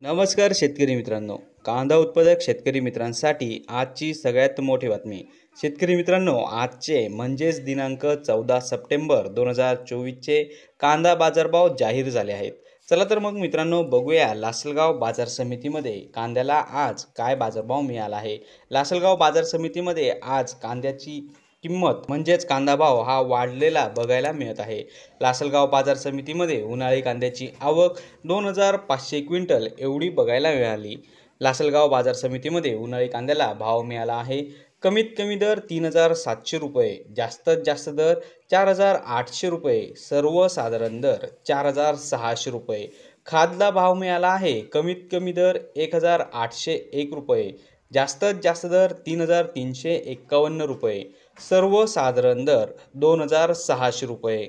नमस्कार शेतकरी मित्रांनो. कांदा उत्पादक शेतकरी मित्रांसाठी आजची सगळ्यात मोठी बातमी. शेतकरी मित्रांनो, आजचे म्हणजेच दिनांक 14 सप्टेंबर 2024चे कांदा बाजारभाव जाहीर झाले आहेत. चला तर मग मित्रांनो, बघूया लासलगाव बाजार समितीमध्ये कांद्याला आज काय बाजारभाव मिळाला आहे. लासलगाव बाजार समितीमध्ये आज कांद्याची किंमत म्हणजेच कांदा भाव हा वाढलेला बघायला मिळत आहे. लासलगाव बाजार समितीमध्ये उन्हाळी कांद्याची आवक 2,500 क्विंटल एवढी बघायला मिळाली. लासलगाव बाजार समितीमध्ये उन्हाळी कांद्याला भाव मिळाला आहे. कमीत कमी दर 3,700 रुपये, जास्तीत जास्त दर 4,800 रुपये, सर्वसाधारण दर 4,600 रुपये. खादला भाव मिळाला आहे. कमीत कमी दर 1,801 रुपये, जास्तीत जास्त दर 3,351 रुपये, सर्वसाधारण दर 2,600 रुपये.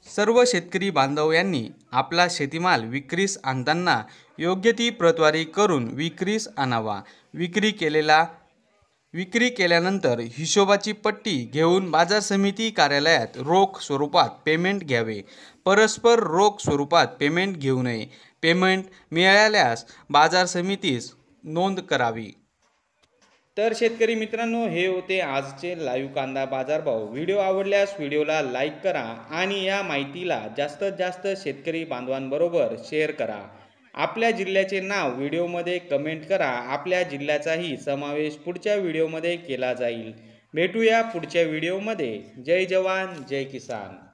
सर्व शेतकरी बांधव यांनी आपला शेतीमाल विक्रीस आणताना योग्य ती प्रतवारी करून विक्रीस आणावा. विक्री केल्यानंतर हिशोबाची पट्टी घेऊन बाजार समिती कार्यालयात रोख स्वरूपात पेमेंट घ्यावे. परस्पर रोख स्वरूपात पेमेंट घेऊ नये. पेमेंट मिळाल्यास बाजार समितीस नोंद करावी. तर शेतकरी मित्रांनो, हे होते आजचे लाईव्ह कांदा बाजारभाव. व्हिडिओ आवडल्यास व्हिडिओला लाईक करा आणि या माहितीला जास्तीत जास्त शेतकरी बांधवांबरोबर शेअर करा. आपल्या जिल्ह्याचे नाव व्हिडिओमध्ये कमेंट करा. आपल्या जिल्ह्याचाही समावेश पुढच्या व्हिडिओमध्ये केला जाईल. भेटूया पुढच्या व्हिडिओमध्ये. जय जवान जय किसान.